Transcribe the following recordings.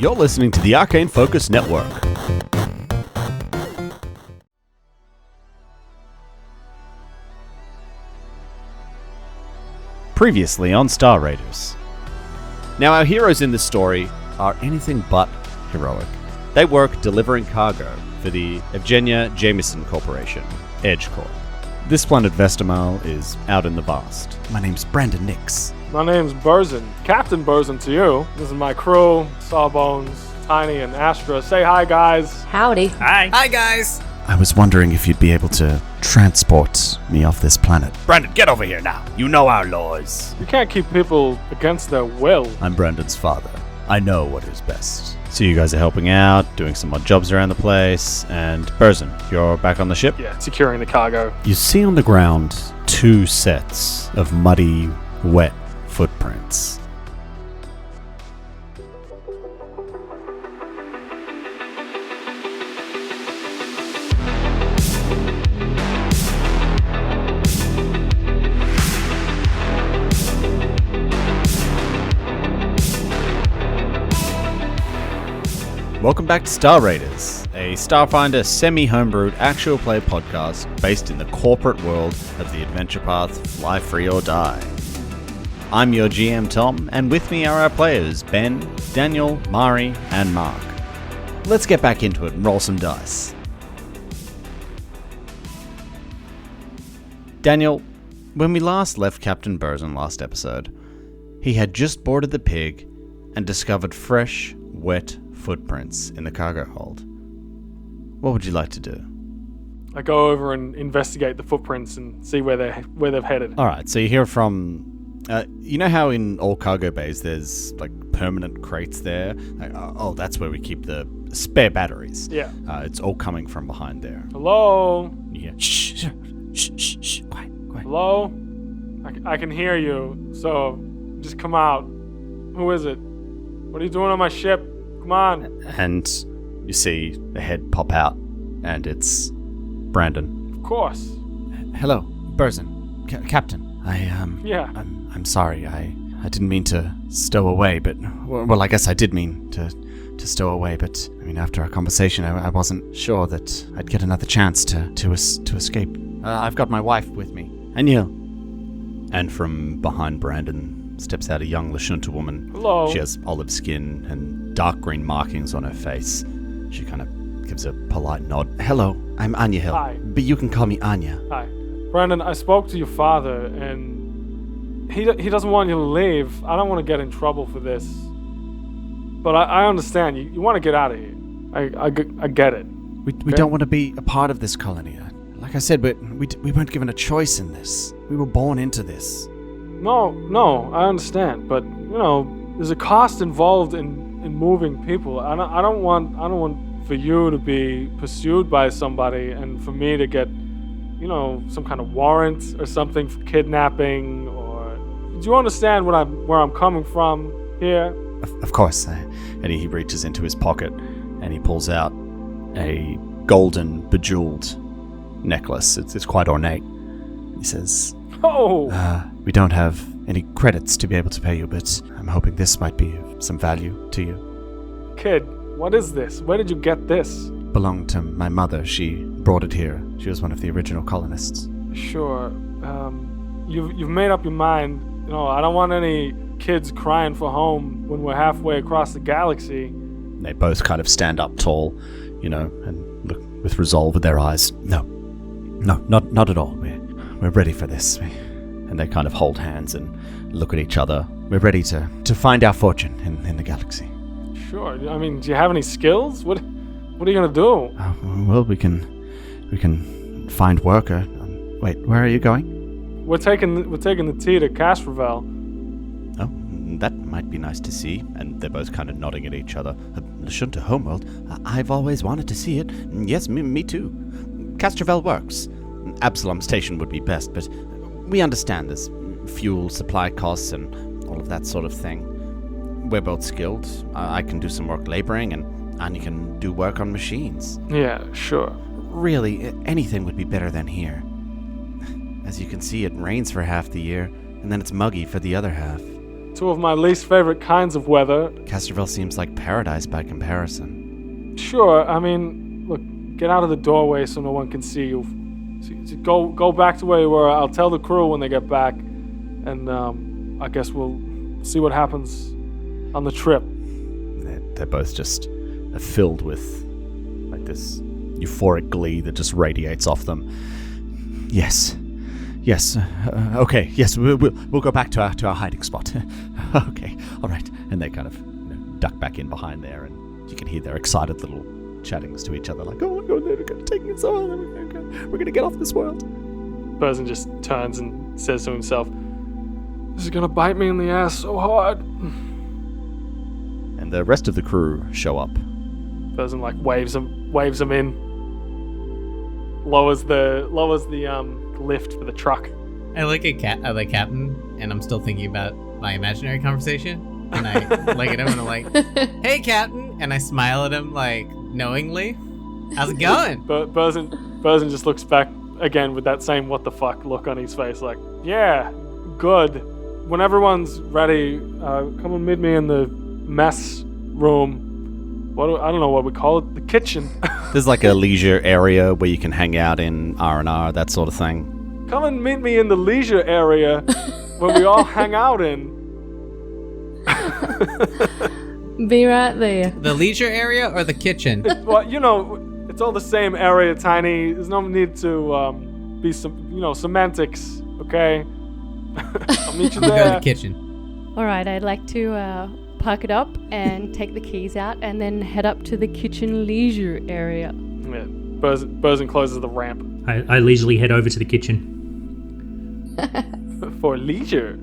You're listening to the Arcane Focus Network. Previously on Star Raiders. Now, our heroes in this story are anything but heroic. They work delivering cargo for the Evgenia Jameson Corporation, Edge Corp. This planet Vestamal is out in the vast. My name's Brandon Nix. My name's Burzin. Captain Burzin to you. This is my crew, Sawbones, Tiny, and Astra. Say hi, guys. Howdy. Hi. Hi, guys. I was wondering if you'd be able to transport me off this planet. Brandon, get over here now. You know our laws. You can't keep people against their will. I'm Brandon's father. I know what is best. So you guys are helping out, doing some odd jobs around the place, and Burzin, you're back on the ship? Yeah, securing the cargo. You see on the ground 2 sets of muddy, wet footprints. Welcome back to Star Raiders, a Starfinder semi-homebrewed actual play podcast based in the corporate world of the adventure path Fly Free or Die. I'm your GM Tom, and with me are our players Ben, Daniel, Mari, and Mark. Let's get back into it and roll some dice. Daniel, when we last left Captain Burzin last episode, he had just boarded the pig and discovered fresh, wet footprints in the cargo hold. What would you like to do? I go over and investigate the footprints and see where they've headed. All right, so you hear from... you know how in all cargo bays there's like permanent crates there? That's where we keep the spare batteries. Yeah. It's all coming from behind there. Hello? You hear, shh, quiet. Hello? I can hear you, so just come out. Who is it? What are you doing on my ship? Come on. And you see a head pop out, and it's Brandon. Of course. Hello, Burzin. Captain. Yeah. I'm sorry. I didn't mean to stow away, but... Well, I guess I did mean to stow away, but... I mean, after our conversation, I wasn't sure that I'd get another chance to escape. I've got my wife with me. And you. And from behind Brandon steps out a young Lashunta woman. Hello. She has olive skin and dark green markings on her face. She kind of gives a polite nod. Hello, I'm Anya Hill. Hi. But you can call me Anya. Hi. Brandon, I spoke to your father, and he doesn't want you to leave. I don't want to get in trouble for this. But I understand. You want to get out of here. I get it. We don't want to be a part of this colony. Like I said, we weren't given a choice in this. We were born into this. No, I understand. But, there's a cost involved in moving people. I don't want for you to be pursued by somebody and for me to get, some kind of warrant or something for kidnapping or... Do you understand where I'm coming from here? Of course. And he reaches into his pocket and he pulls out a golden bejeweled necklace. It's quite ornate. He says, "Oh, we don't have any credits to be able to pay you, but I'm hoping this might be of some value to you." Kid, what is this? Where did you get this? Belonged to my mother. She brought it here. She was one of the original colonists. Sure. You've made up your mind. I don't want any kids crying for home when we're halfway across the galaxy. They both kind of stand up tall, and look with resolve in their eyes. No, not at all. We're ready for this. And they kind of hold hands and look at each other. We're ready to find our fortune in the galaxy. Sure. I mean, do you have any skills? What are you gonna do? Well, we can find work. Wait, where are you going? We're taking the tea to Castrovel. Oh, that might be nice to see. And they're both kind of nodding at each other. Lashunta Homeworld. I've always wanted to see it. Yes, me too. Castrovel works. Absalom Station would be best, but we understand there's fuel, supply costs, and all of that sort of thing. We're both skilled. I can do some work laboring, and Anya can do work on machines. Yeah, sure. Really, anything would be better than here. As you can see, it rains for half the year, and then it's muggy for the other half. two of my least favorite kinds of weather. Castrovel seems like paradise by comparison. Sure, I mean, look, get out of the doorway so no one can see you. Go back to where you were. I'll tell the crew when they get back, and I guess we'll see what happens on the trip. They're both just filled with like this euphoric glee that just radiates off them. Yes, okay, yes, we'll go back to our hiding spot. Okay, all right, and they kind of duck back in behind there, and you can hear their excited little chattings to each other, like, "Oh my god, they're taking it so hard. We're gonna get off this world." Burzin just turns and says to himself, "This is gonna bite me in the ass so hard." And the rest of the crew show up. Burzin like waves him in. Lowers the lift for the truck. I look at Captain, and I'm still thinking about my imaginary conversation. And I look at him and I'm like, "Hey, Captain," and I smile at him like knowingly. "How's it going?" But Burzin just looks back again with that same "what the fuck" look on his face, like, "Yeah, good. When everyone's ready, come and meet me in the mess room. I don't know what we call it. The kitchen." There's like a leisure area where you can hang out in R&R, that sort of thing. "Come and meet me in the leisure area where we all hang out in." Be right there. The leisure area or the kitchen? Well, it's all the same area, Tiny. There's no need to be some, semantics, okay? I'll meet you I'm gonna go to there. the kitchen. All right, I'd like to park it up and take the keys out and then head up to the kitchen leisure area. Yeah, Burzin closes the ramp. I leisurely head over to the kitchen. For leisure.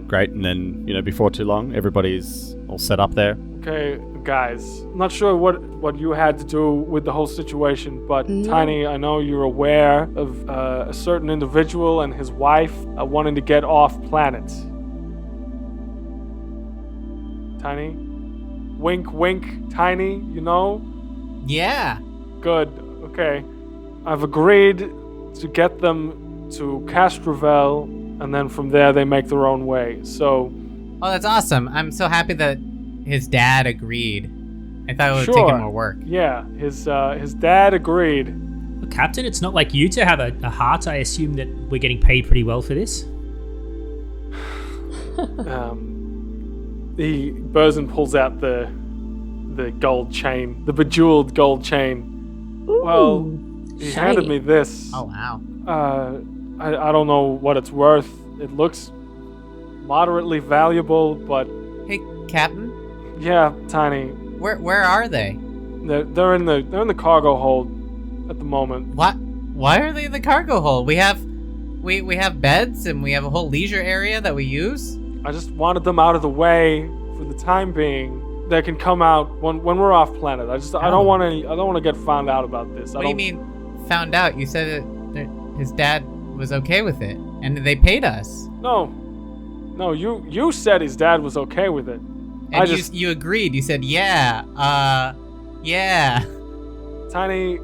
Great, and then, before too long, everybody's all set up there. Okay, guys, I'm not sure what you had to do with the whole situation, but No. Tiny, I know you're aware of a certain individual and his wife wanting to get off planet. Tiny? Wink, wink, Tiny, Yeah. Good, okay. I've agreed to get them to Castrovel, and then from there they make their own way, so... Oh, that's awesome. I'm so happy that his dad agreed. I thought it would take Sure. him more work. Yeah, his dad agreed. Well, Captain, it's not like you to have a heart. I assume that we're getting paid pretty well for this. Burzin pulls out the gold chain, the bejeweled gold chain. Well, he shiny. handed me this. Oh, wow. I don't know what it's worth. It looks moderately valuable, but Hey, Captain, yeah, Tiny. where are they? They're in the cargo hold at the moment. What? Why are they in the cargo hold? We have beds and we have a whole leisure area that we use. I just wanted them out of the way for the time being. They can come out when we're off planet. I don't want to get found out about this. What do you mean found out? You said that his dad was okay with it and they paid us. No, you said his dad was okay with it. And you agreed. You said, yeah. Tiny,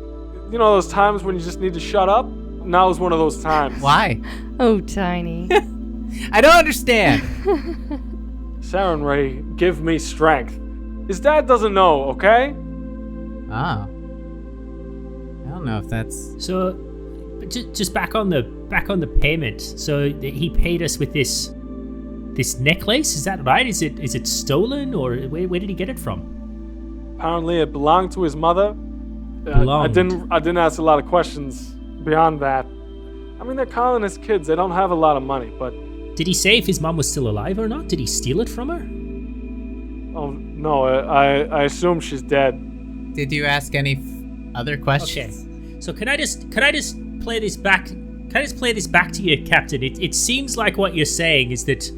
those times when you just need to shut up? Now's one of those times. Why? Oh, Tiny. I don't understand. Saren Ray, give me strength. His dad doesn't know, okay? Oh. I don't know if that's... So, just back on the payment. So he paid us with this necklace. Is that right? Is it stolen, or where did he get it from? Apparently it belonged to his mother. I didn't ask a lot of questions beyond that. I mean, they're colonist kids. They don't have a lot of money, but... Did he say if his mom was still alive or not? Did he steal it from her? Oh, no, I assume she's dead. Did you ask any other questions? Okay. So can I just play this back? Can I just play this back to you, Captain? It seems like what you're saying is that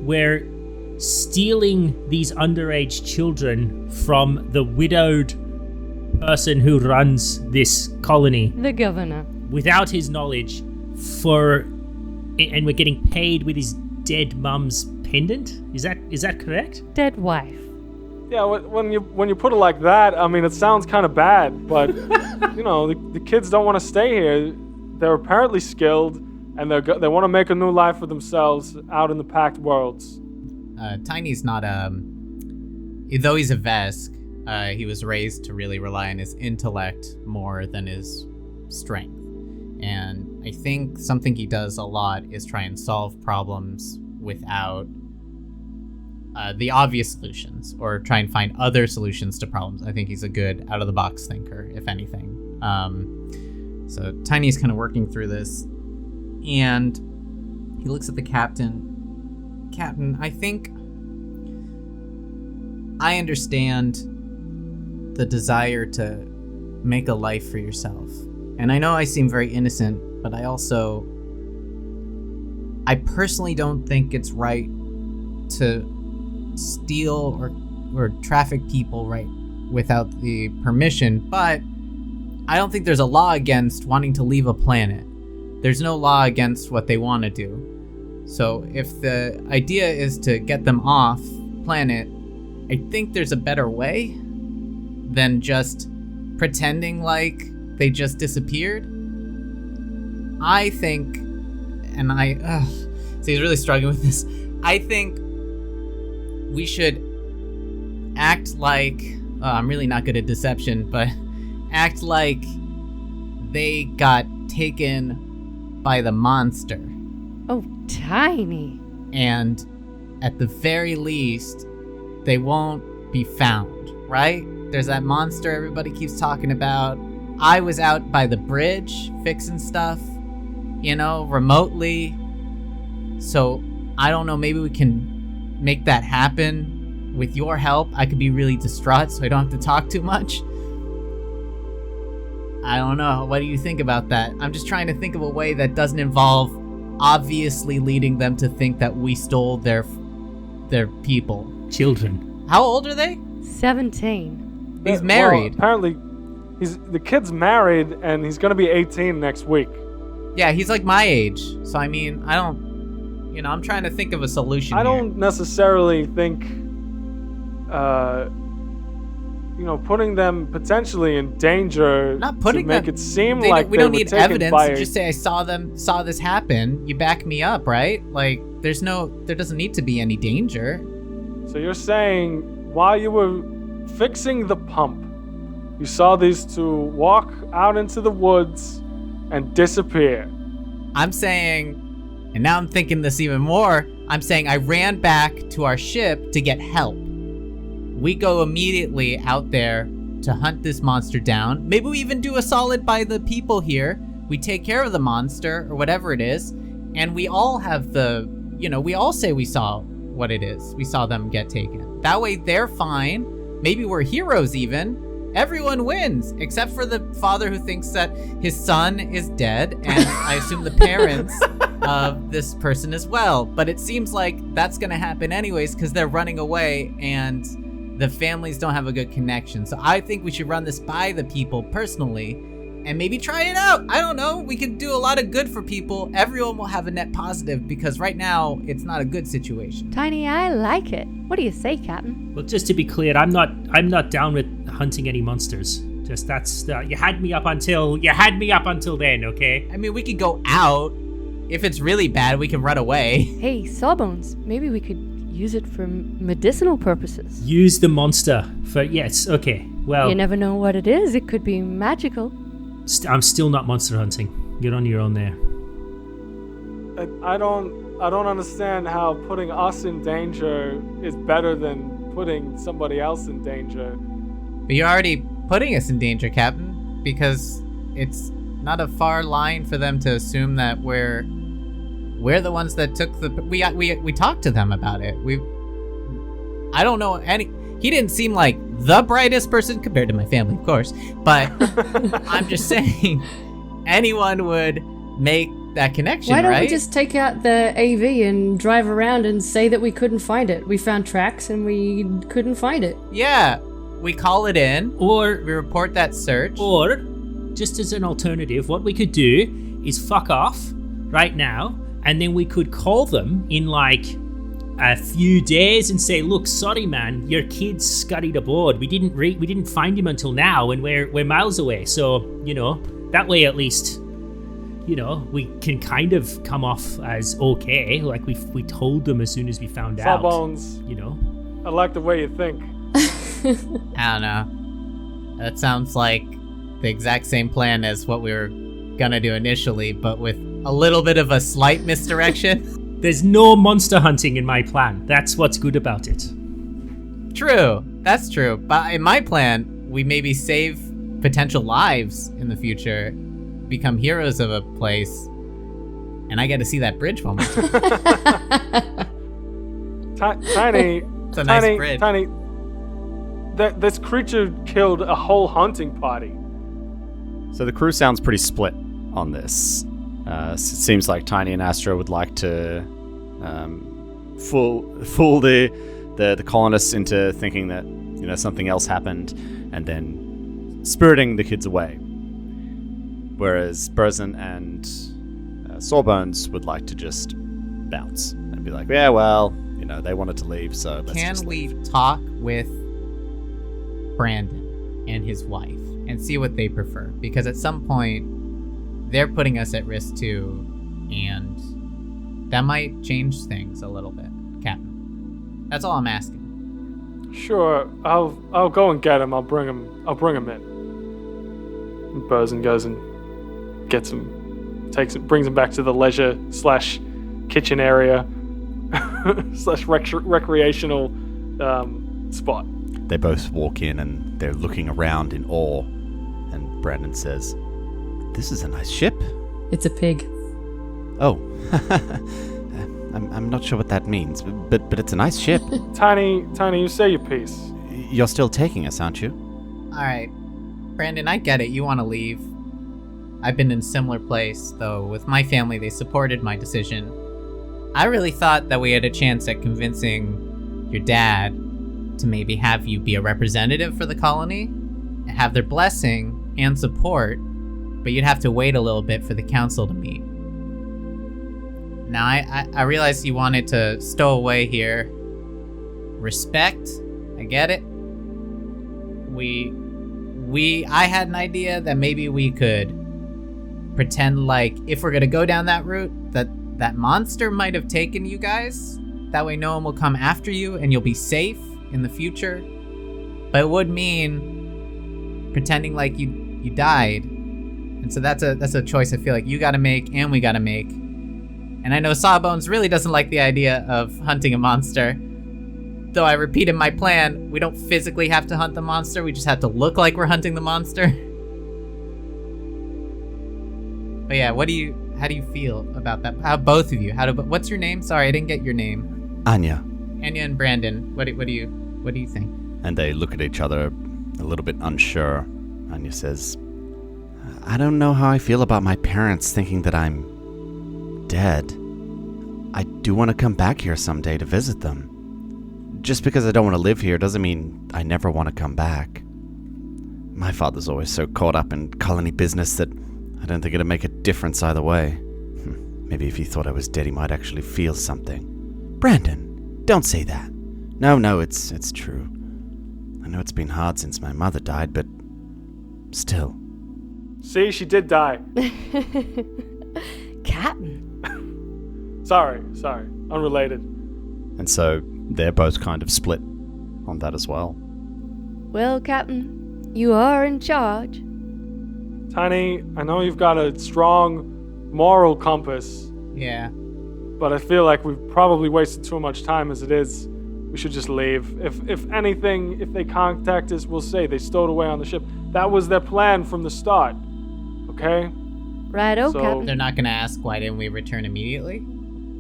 we're stealing these underage children from the widowed person who runs this colony The governor. without his knowledge and we're getting paid with his dead mum's pendant. Is that correct? Dead wife. Yeah, when you put it like that, I mean, it sounds kind of bad, but the kids don't want to stay here. They're apparently skilled, and they want to make a new life for themselves out in the packed worlds. Tiny's not though he's a Vesk, he was raised to really rely on his intellect more than his strength. And I think something he does a lot is try and solve problems without the obvious solutions, or try and find other solutions to problems. I think he's a good out-of-the-box thinker, if anything. So Tiny's kind of working through this, and he looks at the captain. Captain, I think I understand the desire to make a life for yourself. And I know I seem very innocent, but I personally don't think it's right to steal or traffic people right without the permission, but I don't think there's a law against wanting to leave a planet. There's no law against what they want to do. So if the idea is to get them off planet, I think there's a better way than just pretending like they just disappeared. I think, and so he's really struggling with this. I think we should act like, I'm really not good at deception, but act like they got taken by the monster. Oh, Tiny. And at the very least, they won't be found, right? There's that monster everybody keeps talking about. I was out by the bridge fixing stuff, remotely. So I don't know, maybe we can make that happen with your help. I could be really distraught so I don't have to talk too much. I don't know. What do you think about that? I'm just trying to think of a way that doesn't involve obviously leading them to think that we stole their people. Children. How old are they? 17. He's married. Well, apparently, the kid's married, and he's going to be 18 next week. Yeah, he's like my age. So, I mean, I don't... I'm trying to think of a solution I don't necessarily think, putting them potentially in danger Not putting to make them, it seem like we they don't were need taken evidence. by You just say, I saw this happen. You back me up, right? Like, there doesn't need to be any danger. So you're saying while you were fixing the pump, you saw these two walk out into the woods and disappear. I'm saying, and now I'm thinking this even more, I'm saying I ran back to our ship to get help. We go immediately out there to hunt this monster down. Maybe we even do a solid by the people here. We take care of the monster or whatever it is, and we all have we all say we saw what it is. We saw them get taken. That way they're fine. Maybe we're heroes even. Everyone wins, except for the father who thinks that his son is dead, and I assume the parents of this person as well. But it seems like that's going to happen anyways because they're running away and the families don't have a good connection. So I think we should run this by the people personally and maybe try it out. I don't know. We can do a lot of good for people. Everyone will have a net positive because right now it's not a good situation. Tiny, I like it. What do you say, Captain? Well, just to be clear, I'm not down with hunting any monsters. Just you had me up until then, okay? I mean, we could go out. If it's really bad, we can run away. Hey, Sawbones, maybe we could use it for medicinal purposes. Use the monster for... Yes, okay. Well... You never know what it is. It could be magical. I'm still not monster hunting. Get on your own there. I don't understand how putting us in danger is better than putting somebody else in danger. But you're already putting us in danger, Captain, because it's not a far line for them to assume that we're the ones that took the... We talked to them about it. I don't know any... He didn't seem like the brightest person compared to my family, of course. But I'm just saying, anyone would make that connection, right? Why don't we just take out the AV and drive around and say that we couldn't find it? We found tracks and we couldn't find it. Yeah, we call it in, or we report that search. Or, just as an alternative, what we could do is fuck off right now, and then we could call them in like a few days and say, look, sorry man, your kid scurried aboard. We didn't find him until now, and we're miles away. So, that way at least you know, we can kind of come off as okay. Like we told them as soon as we found out. Sawbones, You know. I like the way you think. I don't know. That sounds like the exact same plan as what we were gonna do initially, but with a little bit of a slight misdirection. There's no monster hunting in my plan. That's what's good about it. True, that's true. But in my plan, we maybe save potential lives in the future, become heroes of a place, and I get to see that bridge moment. Tiny, It's a nice bridge. Tiny. This creature killed a whole hunting party. So the crew sounds pretty split on this. Seems like Tiny and Astro would like to fool the colonists into thinking that, you know, something else happened, and then spiriting the kids away. Whereas Burzin and Sawbones would like to just bounce and be like, yeah, well, you know, they wanted to leave, so let's Can just we leave. talk with Brandon and his wife and see what they prefer? Because at some point, they're putting us at risk too, and that might change things a little bit, Captain. That's all I'm asking. Sure, I'll go and get him. I'll bring him in. And Burzin goes and gets him, brings him back to the leisure / kitchen area / recreational spot. They both walk in and they're looking around in awe, and Brandon says, "This is a nice ship." It's a pig. Oh, I'm not sure what that means, but it's a nice ship. Tiny, you say your piece. You're still taking us, aren't you? Alright, Brandon, I get it. You want to leave. I've been in a similar place, though with my family, they supported my decision. I really thought that we had a chance at convincing your dad to maybe have you be a representative for the colony, and have their blessing and support, but you'd have to wait a little bit for the council to meet. Now, I realized you wanted to stow away here. Respect, I get it. I had an idea that maybe we could pretend like if we're gonna go down that route, that monster might have taken you guys. That way no one will come after you and you'll be safe in the future. But it would mean pretending like you died. And so that's a choice I feel like you gotta make and we gotta make. And I know Sawbones really doesn't like the idea of hunting a monster. Though I repeated my plan, we don't physically have to hunt the monster, we just have to look like we're hunting the monster. But yeah, how do you feel about that? How both of you? What's your name? Sorry, I didn't get your name. Anya. Anya and Brandon. What do you think? And they look at each other a little bit unsure. Anya says, I don't know how I feel about my parents thinking that I'm dead. I do want to come back here someday to visit them. Just because I don't want to live here doesn't mean I never want to come back. My father's always so caught up in colony business that I don't think it'd make a difference either way. Maybe if he thought I was dead, he might actually feel something. Brandon, don't say that. No, it's true. I know it's been hard since my mother died, but still. See, she did die. Captain. Sorry, unrelated. And so they're both kind of split on that as well. Well, Captain, you are in charge. Tiny, I know you've got a strong moral compass, Yeah. but I feel like we've probably wasted too much time as it is. We should just leave. If anything, if they contact us, we'll say they stowed away on the ship. That was their plan from the start. Okay? Righto, So- Captain. They're not gonna ask why didn't we return immediately?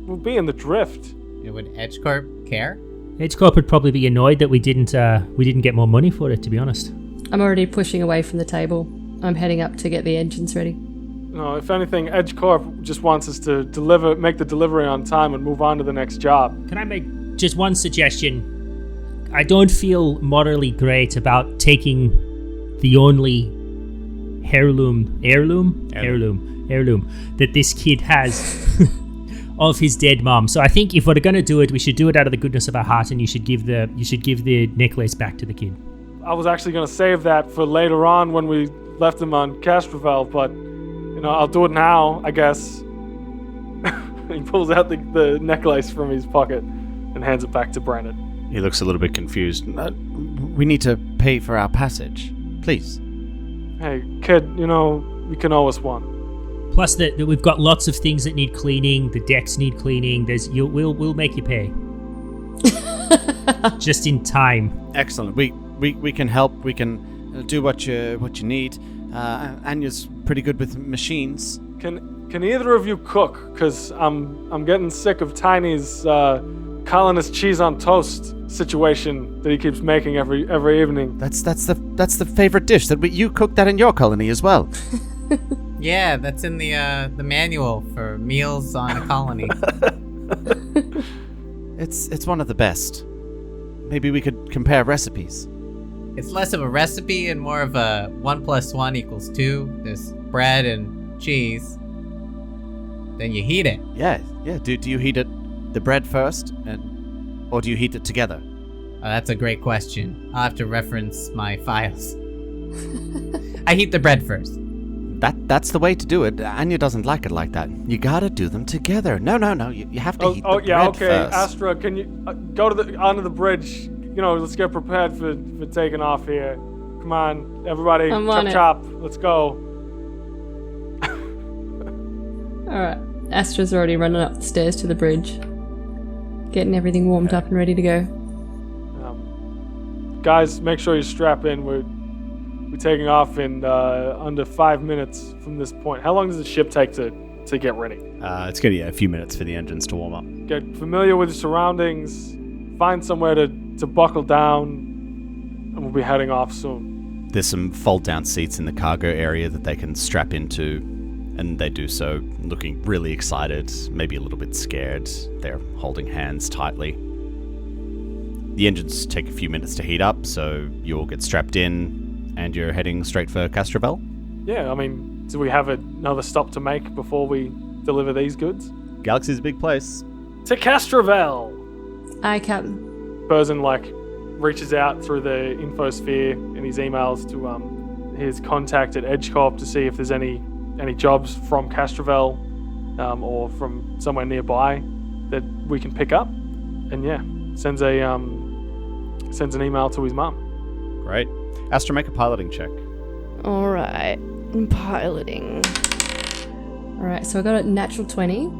We'll be in the drift. Would EdgeCorp care? EdgeCorp would probably be annoyed that we didn't get more money for it, to be honest. I'm already pushing away from the table. I'm heading up to get the engines ready. No, if anything, EdgeCorp just wants us to make the delivery on time and move on to the next job. Can I make just one suggestion? I don't feel morally great about taking the only heirloom that this kid has of his dead mom. So I think if we're gonna do it, we should do it out of the goodness of our heart, and you should give the necklace back to the kid. I was actually going to save that for later on when we left him on Castrovel, but, I'll do it now, I guess. He pulls out the necklace from his pocket and hands it back to Brandon. He looks a little bit confused. We need to pay for our passage. Please. Hey, kid, we can owe us one. Plus, that we've got lots of things that need cleaning. The decks need cleaning. We'll make you pay. Just in time. Excellent. We can help. We can do what you need. Anya's pretty good with machines. Can either of you cook? Because I'm getting sick of Tiny's colonist cheese on toast situation that he keeps making every evening. That's the favorite dish that you cook that in your colony as well. Yeah, that's in the manual for meals on a colony. It's one of the best. Maybe we could compare recipes. It's less of a recipe and more of a 1 + 1 = 2. There's bread and cheese. Then you heat it. Yeah. Do you heat the bread first, or do you heat it together? Oh, that's a great question. I'll have to reference my files. I heat the bread first. That's the way to do it. Anya doesn't like it like that. You gotta do them together. No. You have to heat the bread first. Astra, can you go onto the bridge? Let's get prepared for taking off here. Come on, everybody, I'm on chop. Let's go. Alright, Astra's already running up the stairs to the bridge. Getting everything warmed up and ready to go. Guys, make sure you strap in. We're taking off in under 5 minutes from this point. How long does the ship take to get ready? It's gonna be a few minutes for the engines to warm up. Get familiar with the surroundings. Find somewhere to buckle down, and we'll be heading off soon. There's some fold-down seats in the cargo area that they can strap into, and they do so looking really excited, maybe a little bit scared. They're holding hands tightly. The engines take a few minutes to heat up, so you all get strapped in, and you're heading straight for Castrovel? Yeah, do we have another stop to make before we deliver these goods? Galaxy's a big place. To Castrovel! Aye, Captain. Burzin, reaches out through the infosphere in his emails to his contact at EdgeCorp to see if there's any jobs from Castrovel or from somewhere nearby that we can pick up. And yeah, sends an email to his mum. Great. Astra, make a piloting check. Alright. Piloting. Alright, so I got a natural 20,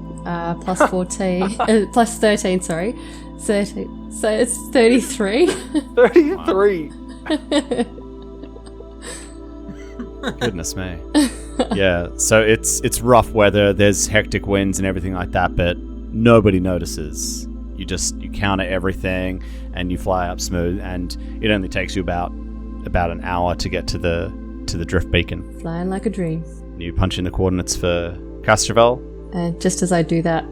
plus 14, plus 13, sorry. 13. So it's 33. 33! Goodness me. Yeah, so it's rough weather, there's hectic winds and everything like that, but nobody notices. You counter everything and you fly up smooth, and it only takes you about an hour to get to the drift beacon. Flying like a dream. You punch in the coordinates for Castrovel. And just as I do that,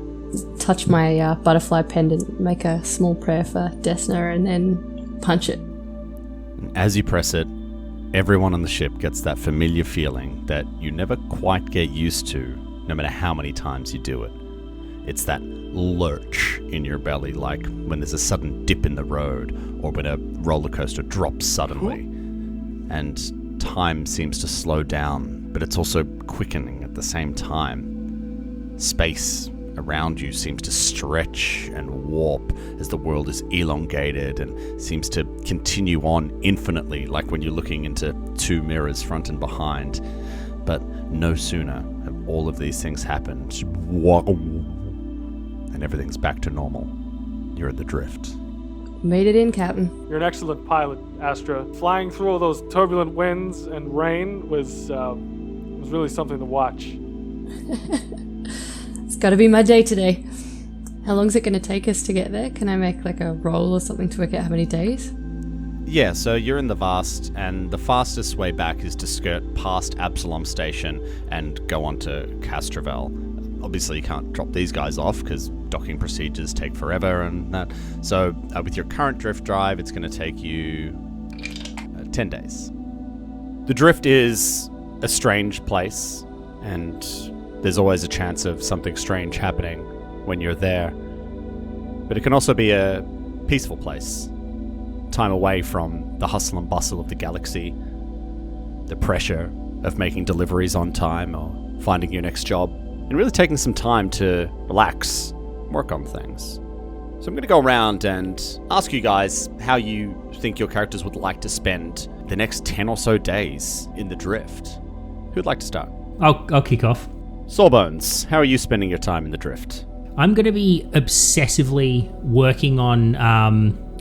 touch my butterfly pendant, make a small prayer for Desna, and then punch it. As you press it, everyone on the ship gets that familiar feeling that you never quite get used to, no matter how many times you do it. It's that lurch in your belly, like when there's a sudden dip in the road, or when a roller coaster drops suddenly. And time seems to slow down, but it's also quickening at the same time. Space around you seems to stretch and warp as the world is elongated and seems to continue on infinitely, like when you're looking into two mirrors front and behind. But no sooner have all of these things happened, and everything's back to normal. You're in the drift. Made it in, Captain. You're an excellent pilot, Astra. Flying through all those turbulent winds and rain was really something to watch. It's got to be my day today. How long is it going to take us to get there? Can I make a roll or something to work out how many days? Yeah, so you're in the Vast, and the fastest way back is to skirt past Absalom Station and go on to Castrovel. Obviously, you can't drop these guys off because docking procedures take forever and that. So, with your current drift drive, it's going to take you 10 days. The drift is a strange place, and there's always a chance of something strange happening when you're there. But it can also be a peaceful place. Time away from the hustle and bustle of the galaxy, the pressure of making deliveries on time, or finding your next job and really taking some time to relax, work on things. So I'm going to go around and ask you guys how you think your characters would like to spend the next 10 or so days in the Drift. Who'd like to start? I'll kick off. Sawbones, how are you spending your time in the Drift? I'm going to be obsessively working on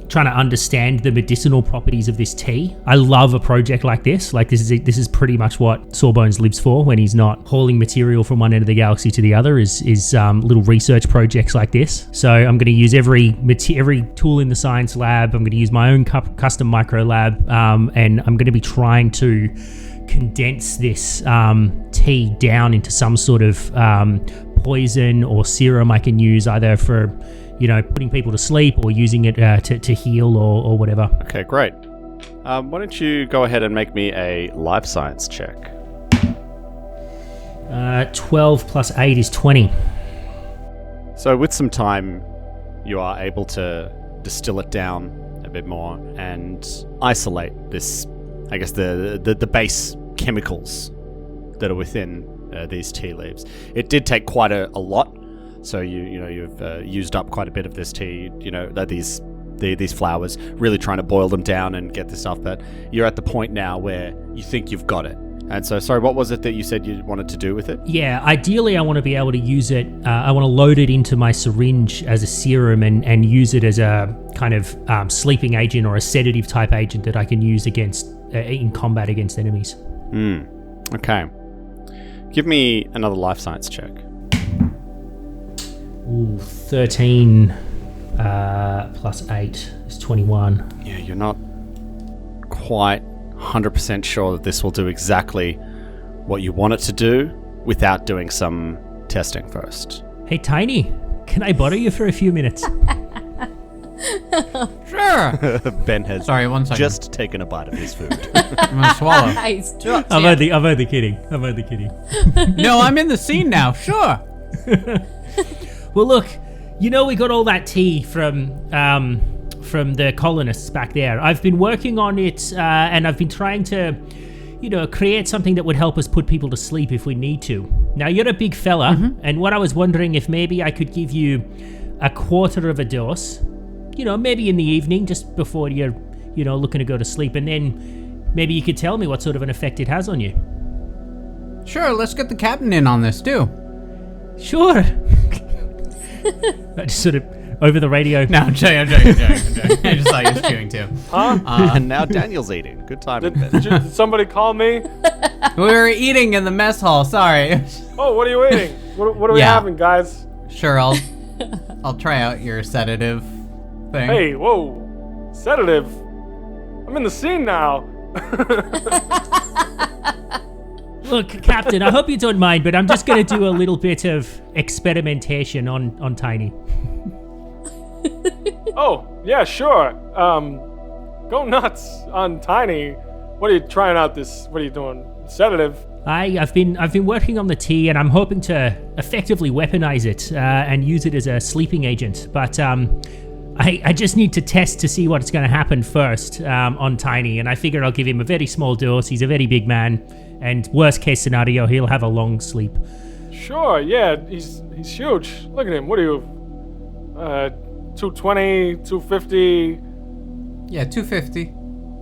trying to understand the medicinal properties of this tea. I love a project like this. Like this is pretty much what Sawbones lives for when he's not hauling material from one end of the galaxy to the other. Is little research projects like this. So I'm going to use every tool in the science lab. I'm going to use my own custom micro lab, and I'm going to be trying to condense this tea down into some sort of poison or serum I can use either for, putting people to sleep or using it to heal or whatever. Okay, great. Why don't you go ahead and make me a life science check? 12 plus 8 is 20. So with some time, you are able to distill it down a bit more and isolate this, I guess, the base chemicals that are within these tea leaves. It did take quite a lot, so you've used up quite a bit of this tea. These flowers, really trying to boil them down and get this stuff. But you're at the point now where you think you've got it. And so, sorry, what was it that you said you wanted to do with it? Yeah, ideally I want to be able to use it. I want to load it into my syringe as a serum and use it as a kind of sleeping agent or a sedative type agent that I can use in combat against enemies. Okay. Give me another life science check. Ooh, 13 plus 8 is 21. Yeah, you're not quite 100% sure that this will do exactly what you want it to do without doing some testing first. Hey, Tiny, can I bother you for a few minutes? Sure. Ben has Sorry, 1 second. just taken a bite of his food. I'm gonna swallow. He's dropped I'm it. only kidding. No, I'm in the scene now. Sure. Well, look, we got all that tea from the colonists back there. I've been working on it, and I've been trying to, create something that would help us put people to sleep if we need to. Now, you're a big fella, and what I was wondering if maybe I could give you a quarter of a dose, maybe in the evening, just before you're, looking to go to sleep, and then maybe you could tell me what sort of an effect it has on you. Sure, let's get the captain in on this too. Sure. I just sort of over the radio. No, I'm joking. I just thought you was chewing too. Huh? And now Daniel's eating. Good time. Did somebody call me? We were eating in the mess hall. Sorry. Oh, what are you eating? What are we having, guys? Sure, I'll try out your sedative thing. Hey, whoa. Sedative? I'm in the scene now. Look, Captain, I hope you don't mind, but I'm just going to do a little bit of experimentation on Tiny. Oh, yeah, sure. Go nuts on Tiny. What are you trying out this? What are you doing? Sedative? I've been working on the tea, and I'm hoping to effectively weaponize it and use it as a sleeping agent. But I just need to test to see what's going to happen first on Tiny, and I figure I'll give him a very small dose. He's a very big man, and worst case scenario, he'll have a long sleep. Sure, yeah, he's huge. Look at him. What are you? 220, 250. Yeah, 250.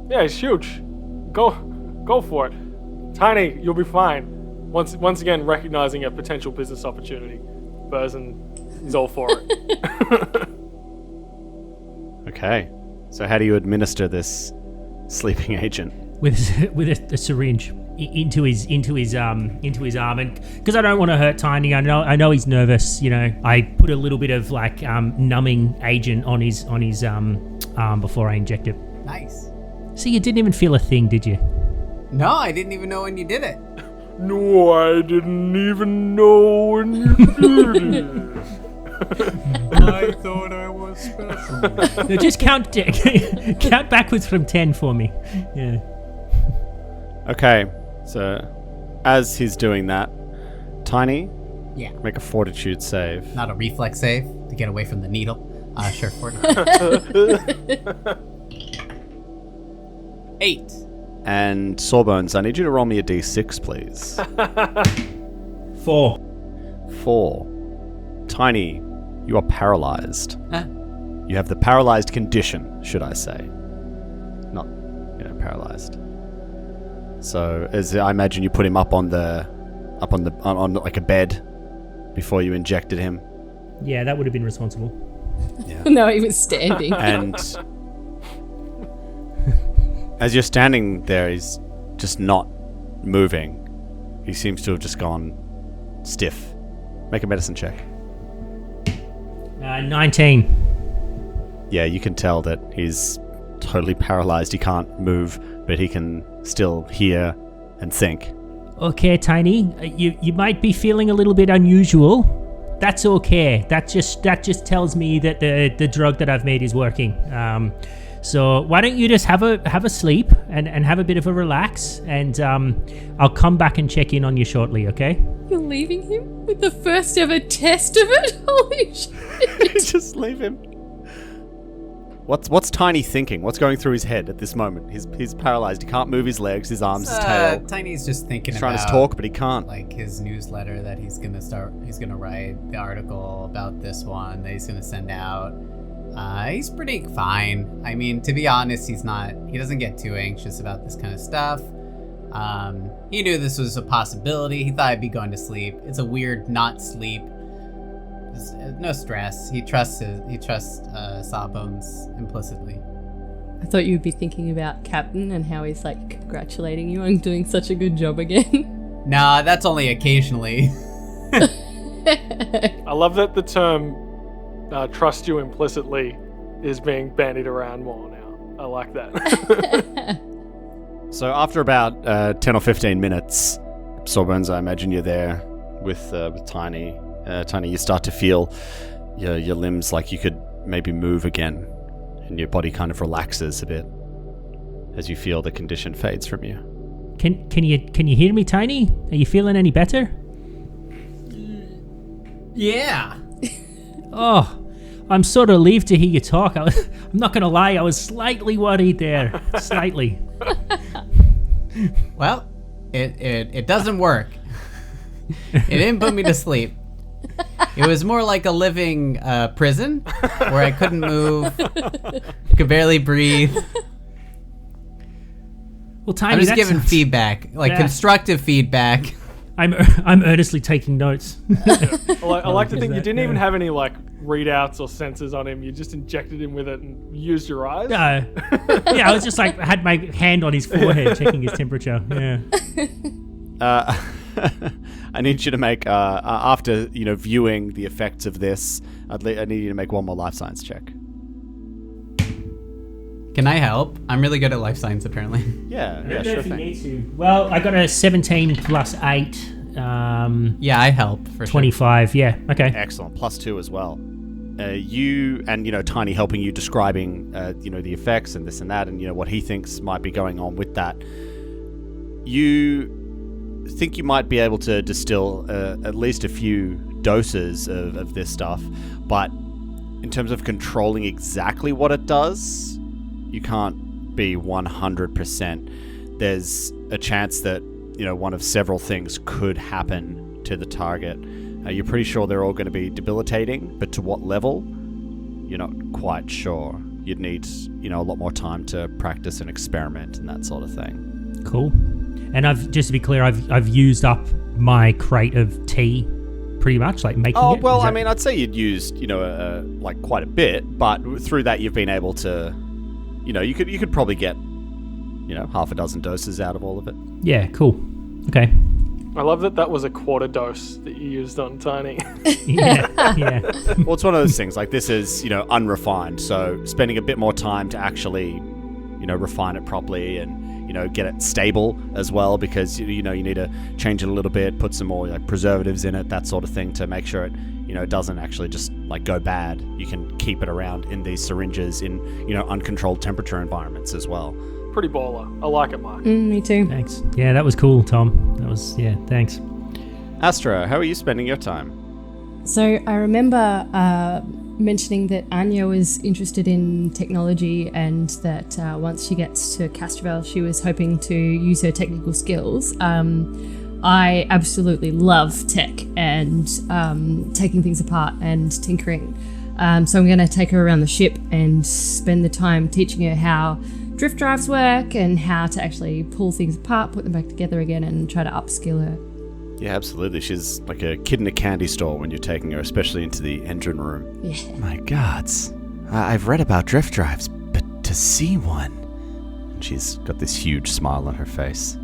Yeah, he's huge. Go for it. Tiny, you'll be fine. Once again, recognizing a potential business opportunity. Burzen is all for it. Okay. So how do you administer this sleeping agent? With a syringe into his arm, and because I don't want to hurt Tiny, I know he's nervous. I put a little bit of like numbing agent on his arm before I inject it. Nice. So you didn't even feel a thing, did you? No, I didn't even know when you did it. No, I didn't even know when you did it. I thought I was special. No, just count backwards from 10 for me. Yeah. Okay. So as he's doing that, Tiny, Yeah. make a fortitude save. Not a reflex save to get away from the needle. Sure, 40. 8. And Sawbones, I need you to roll me a d6, please. 4. 4. Tiny, you are paralyzed. Huh? You have the paralyzed condition, should I say. Not, paralyzed. So, as I imagine you put him up on like a bed before you injected him. Yeah, that would have been responsible. Yeah. No, he was standing. And as you're standing there, he's just not moving. He seems to have just gone stiff. Make a medicine check. 19. Yeah, you can tell that he's totally paralyzed. He can't move, but he can still hear and think. Okay, Tiny, you might be feeling a little bit unusual. That's okay. That just tells me that the drug that I've made is working. So why don't you just have a sleep and have a bit of a relax, and I'll come back and check in on you shortly, okay? You're leaving him with the first ever test of it? Holy shit. Just leave him. What's Tiny thinking? What's going through his head at this moment? He's paralyzed. He can't move his legs, his arms, his tail. Tiny's just thinking He's about trying to talk, but he can't. like his newsletter that he's gonna write, the article about this one that he's gonna send out. He's pretty fine. I mean, to be honest, he doesn't get too anxious about this kind of stuff. He knew this was a possibility. He thought I'd be going to sleep. It's a weird not sleep. No stress. He trusts Sawbones implicitly. I thought you'd be thinking about Captain and how he's like congratulating you on doing such a good job again. Nah, that's only occasionally. I love that the term trust you implicitly is being bandied around more now. I like that. So after about 10 or 15 minutes, Sawbones, I imagine you're there with Tiny. Tiny, you start to feel your limbs like you could maybe move again, and your body kind of relaxes a bit as you feel the condition fades from you. Can you hear me, Tiny? Are you feeling any better? Yeah. Oh, I'm sort of relieved to hear you talk. I'm not gonna lie, I was slightly worried there. Slightly. Well, it doesn't work. It didn't put me to sleep. It was more like a living prison where I couldn't move, could barely breathe. Well, Tiny, I'm just giving feedback, like constructive feedback. I'm earnestly taking notes. I like to think you didn't even have any like readouts or sensors on him. You just injected him with it and used your eyes. Yeah, I was just like had my hand on his forehead, checking his temperature. Yeah. I need you to make after viewing the effects of this. I need you to make one more life science check. Can I help? I'm really good at life science, apparently. Yeah, sure thing. Well, I got a 17 plus 8. Yeah, I help for 25. Sure. Yeah. Okay. Excellent. Plus 2 as well. You and Tiny helping you describing the effects and this and that, and what he thinks might be going on with that. You think you might be able to distill at least a few doses of this stuff, but in terms of controlling exactly what it does, you can't be 100%. There's a chance that one of several things could happen to the target. You're pretty sure they're all going to be debilitating, but to what level, you're not quite sure. You'd need a lot more time to practice and experiment and that sort of thing. Cool. And just to be clear, I've used up my crate of tea, pretty much, like making it. Oh well, I mean, I'd say you'd used like quite a bit, but through that you've been able to, you could probably get half a dozen doses out of all of it. Yeah, cool. Okay. I love that was a quarter dose that you used on Tiny. Yeah. Well, it's one of those things. Like this is unrefined, so spending a bit more time to actually refine it properly and get it stable as well, because you need to change it a little bit, put some more like preservatives in it, that sort of thing, to make sure it doesn't actually just like go bad. You can keep it around in these syringes in uncontrolled temperature environments as well. Pretty baller. I like it, Mark. Me too. Thanks. Yeah, that was cool, Tom. Thanks. Astra, how are you spending your time? So I remember mentioning that Anya was interested in technology, and that once she gets to Castrovel, she was hoping to use her technical skills. I absolutely love tech and taking things apart and tinkering. So I'm going to take her around the ship and spend the time teaching her how drift drives work and how to actually pull things apart, put them back together again, and try to upskill her. Yeah, absolutely. She's like a kid in a candy store when you're taking her, especially into the engine room. Yeah. My gods. I've read about drift drives, but to see one... And she's got this huge smile on her face.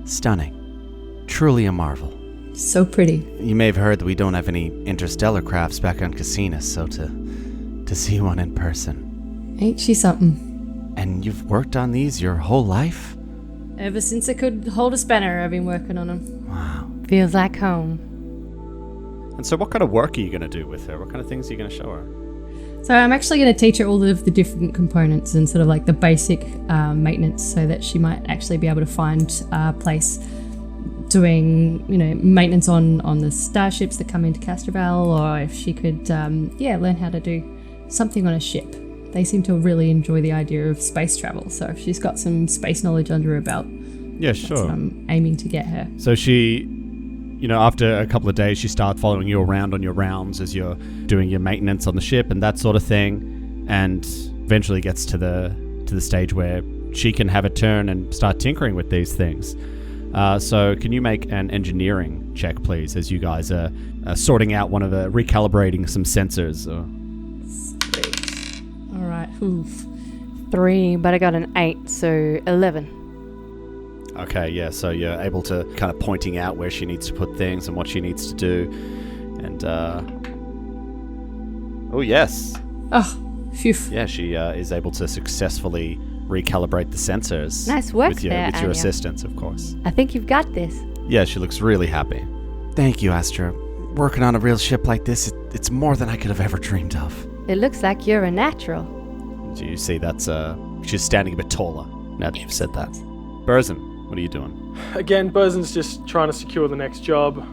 Stunning. Truly a marvel. So pretty. You may have heard that we don't have any interstellar crafts back on Cassina, so to see one in person. Ain't she something? And you've worked on these your whole life? Ever since I could hold a spanner, I've been working on them. Wow. Feels like home. And so what kind of work are you going to do with her? What kind of things are you going to show her? So I'm actually going to teach her all of the different components and sort of like the basic maintenance, so that she might actually be able to find a place doing, maintenance on the starships that come into Castrovel, or if she could, learn how to do something on a ship. They seem to really enjoy the idea of space travel, so if she's got some space knowledge under her belt, Yeah, that's sure. what I'm aiming to get her. So she, after a couple of days, she starts following you around on your rounds as you're doing your maintenance on the ship and that sort of thing, and eventually gets to the stage where she can have a turn and start tinkering with these things. So can you make an engineering check, please, as you guys are sorting out recalibrating some sensors? All right. Oof. 3, but I got an 8, so 11. Okay, yeah, so you're able to kind of pointing out where she needs to put things and what she needs to do. And, oh, yes. Oh, phew. Yeah, she is able to successfully recalibrate the sensors. Nice work with your, there, with your Anya. assistance, of course. I think you've got this. Yeah, she looks really happy. Thank you, Astra. Working on a real ship like this, it's more than I could have ever dreamed of. It looks like you're a natural. So you see that's, she's standing a bit taller now that you've said that. Burzin, what are you doing? Again, Burzen's just trying to secure the next job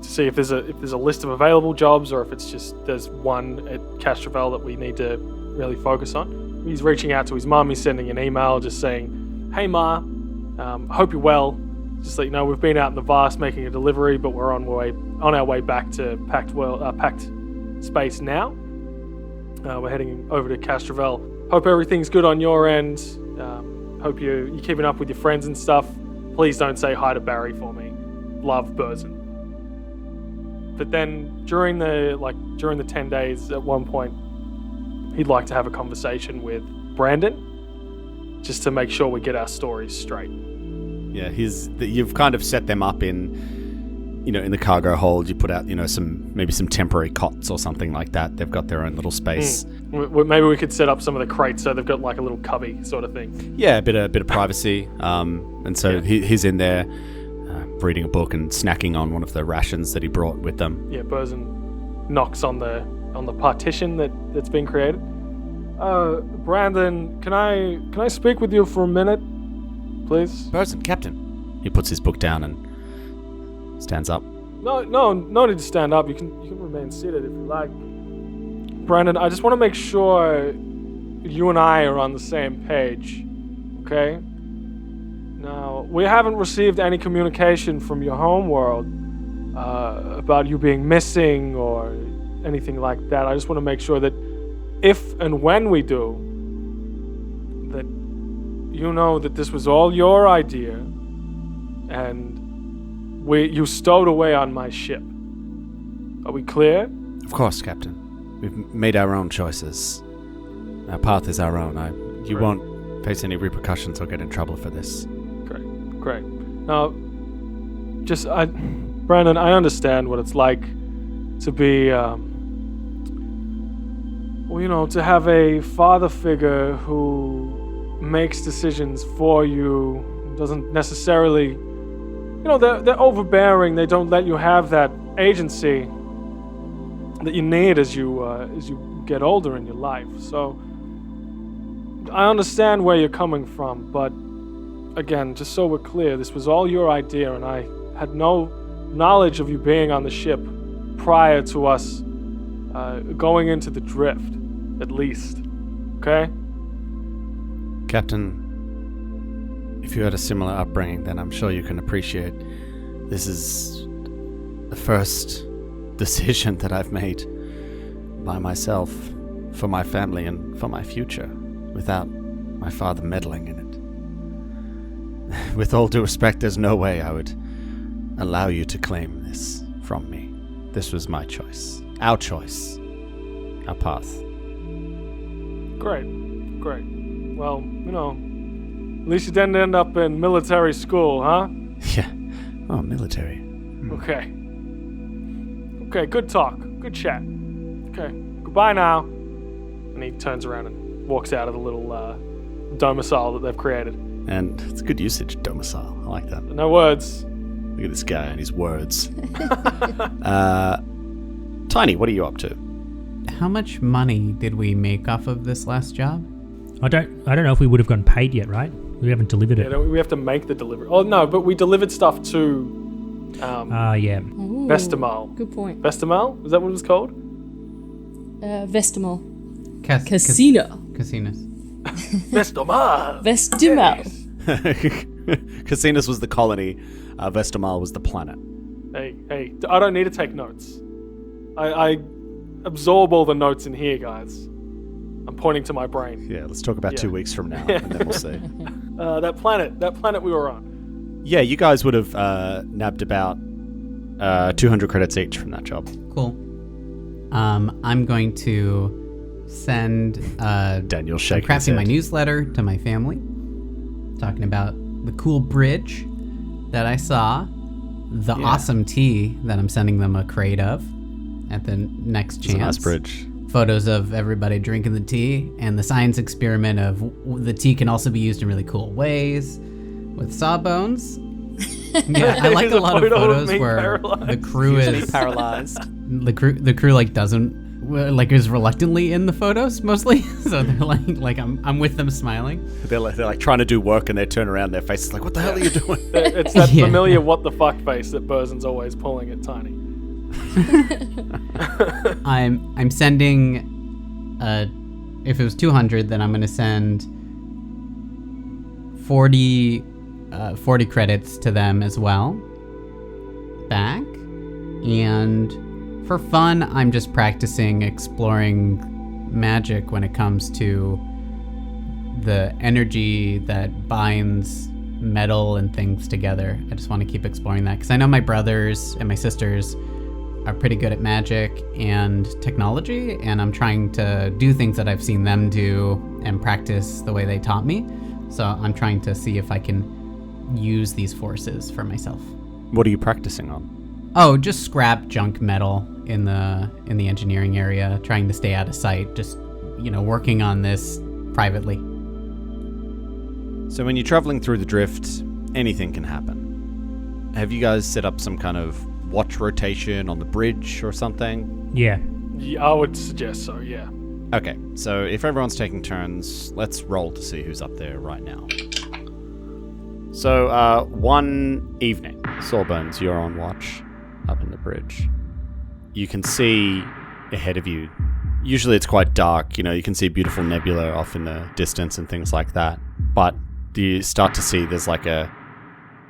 to see if there's a list of available jobs, or if it's just there's one at Castrovel that we need to really focus on. He's reaching out to his mum. He's sending an email just saying, "Hey Ma, hope you're well. Just let you know we've been out in the vast making a delivery, but we're on our way back to packed space now. We're heading over to Castrovel. Hope everything's good on your end. Hope you're keeping up with your friends and stuff. Please don't say hi to Barry for me. Love, Burzin." But then during the 10 days, at one point, he'd like to have a conversation with Brandon, just to make sure we get our stories straight. Yeah, you've kind of set them up in the cargo hold. You put out, maybe some temporary cots or something like that. They've got their own little space. Maybe we could set up some of the crates so they've got like a little cubby sort of thing. Yeah, a bit of privacy. And so he's in there reading a book and snacking on one of the rations that he brought with them. Yeah, Burzin knocks on the partition that's been created. Brandon, can I speak with you for a minute, please? Burzin, Captain. He puts his book down and stands up. No need to stand up. You can remain seated if you like. Brandon, I just want to make sure you and I are on the same page, okay? Now, we haven't received any communication from your home world about you being missing or anything like that. I just want to make sure that if and when we do, that you know that this was all your idea and you stowed away on my ship. Are we clear? Of course, Captain. We've made our own choices. Our path is our own. You won't face any repercussions or get in trouble for this. Great. Now, Brandon, I understand what it's like to be, to have a father figure who makes decisions for you, doesn't necessarily, they're overbearing. They don't let you have that agency that you need as you get older in your life. So I understand where you're coming from, but again, just so we're clear, this was all your idea, and I had no knowledge of you being on the ship prior to us going into the drift, at least. Okay? Captain, If you had a similar upbringing, then I'm sure you can appreciate this is the first decision that I've made by myself for my family and for my future, without my father meddling in it. With all due respect, there's no way I would allow you to claim this from me. This was my choice. Our choice. Our path. Great. Well, at least you didn't end up in military school, huh? Yeah. Oh, military. Okay, good talk. Good chat. Okay, goodbye now. And he turns around and walks out of the little domicile that they've created. And it's good usage, domicile. I like that. No words. Look at this guy and his words. Tiny, what are you up to? How much money did we make off of this last job? I don't know if we would have gotten paid yet, right? We haven't delivered it. Yeah, we have to make the delivery. Oh no, but we delivered stuff to Yeah. Ooh, Vestimal. Good point. Vestimal? Is that what it was called? Vestimal. Casino. Casino. Casinos. Vestimal. Vestimal. Casinus was the colony. Vestamal was the planet. Hey, I don't need to take notes. I absorb all the notes in here, guys. I'm pointing to my brain. Yeah, let's talk about 2 Yeah. weeks from now, and then we'll see. That planet we were on. Yeah, you guys would have nabbed about 200 credits each from that job. Cool. I'm going to send Daniel I'm shaking his crafting my head. newsletter to my family, talking about the cool bridge that I saw, the awesome tea that I'm sending them a crate of at the next It's chance. a nice bridge. Photos of everybody drinking the tea, and the science experiment of the tea can also be used in really cool ways with sawbones. Yeah, I like There's a lot of photo of photos me where paralyzed. the crew is paralyzed. the crew like doesn't like is reluctantly in the photos mostly, so they're like I'm with them smiling. They're like trying to do work, and they turn around, their face is like, "What the hell are you doing?" It's that Yeah. familiar what the fuck face that Burzen's always pulling at Tiny. I'm sending if it was 200, then I'm going to send 40 credits to them as well back. And for fun, I'm just practicing exploring magic when it comes to the energy that binds metal and things together. I just want to keep exploring that because I know my brothers and my sisters are pretty good at magic and technology, and I'm trying to do things that I've seen them do and practice the way they taught me. So I'm trying to see if I can use these forces for myself. What are you practicing on? Oh, just scrap junk metal in the engineering area, trying to stay out of sight, just working on this privately. So when you're traveling through the drift, anything can happen. Have you guys set up some kind of watch rotation on the bridge or something? Yeah. Yeah, I would suggest so, yeah. Okay, so if everyone's taking turns, let's roll to see who's up there right now. So, one evening, Sawbones, you're on watch up in the bridge. You can see ahead of you. Usually it's quite dark, you can see a beautiful nebula off in the distance and things like that. But you start to see there's like a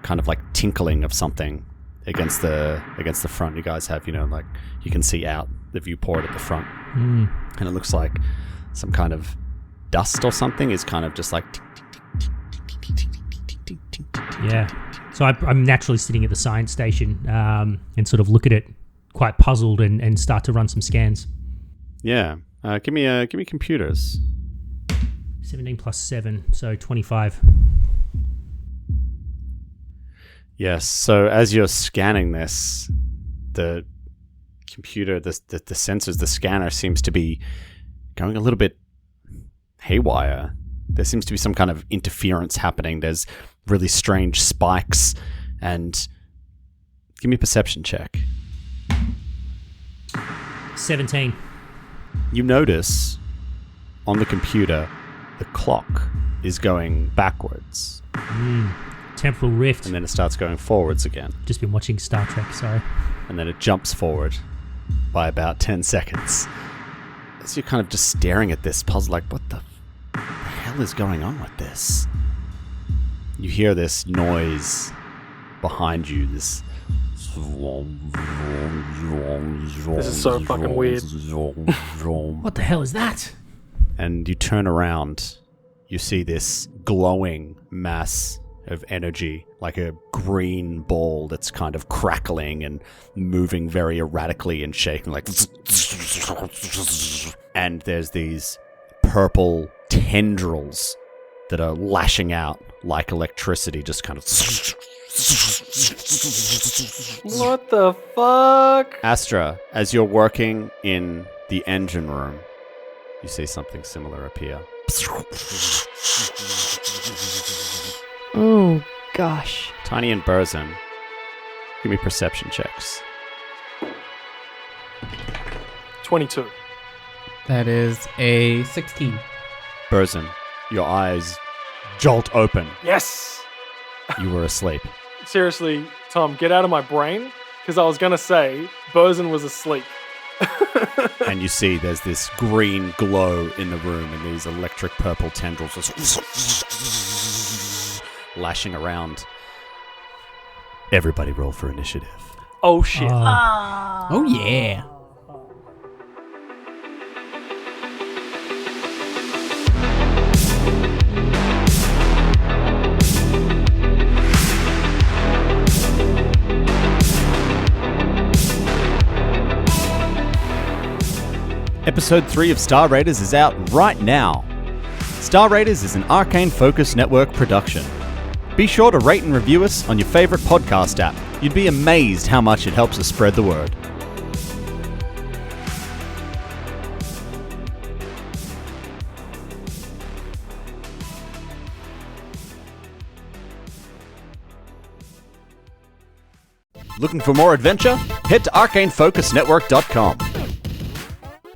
kind of like tinkling of something against the front. You guys have, like you can see out the viewport at the front. Mm. And it looks like some kind of dust or something is kind of just like Yeah. So I'm naturally sitting at the science station and sort of look at it quite puzzled and start to run some scans. Yeah. Give me computers. 17 plus 7, so 25. Yes. So as you're scanning this, the computer, the sensors, the scanner seems to be going a little bit haywire. There seems to be some kind of interference happening. There's really strange spikes. And give me a perception check. 17. You notice on the computer the clock is going backwards. Temporal rift. And then it starts going forwards again. Just been watching Star Trek, sorry. And then it jumps forward by about 10 seconds. So you're kind of just staring at this puzzle like, what the hell is going on with this? You hear this noise behind you, this... This is so fucking weird. What the hell is that? And you turn around, you see this glowing mass of energy, like a green ball that's kind of crackling and moving very erratically and shaking, like... And there's these purple tendrils that are lashing out like electricity, just kind of... What the fuck? Astra, as you're working in the engine room, you see something similar appear. Oh, gosh. Tiny and Burzin, give me perception checks. 22. That is a 16. Burzin, your eyes jolt open. Yes! You were asleep. Seriously, Tom, get out of my brain, because I was going to say Burzin was asleep. And you see there's this green glow in the room and these electric purple tendrils just lashing around. Everybody roll for initiative. Oh, shit. Oh, yeah. Episode 3 of Star Raiders is out right now. Star Raiders is an Arcane Focus Network production. Be sure to rate and review us on your favorite podcast app. You'd be amazed how much it helps us spread the word. Looking for more adventure? Head to arcanefocusnetwork.com.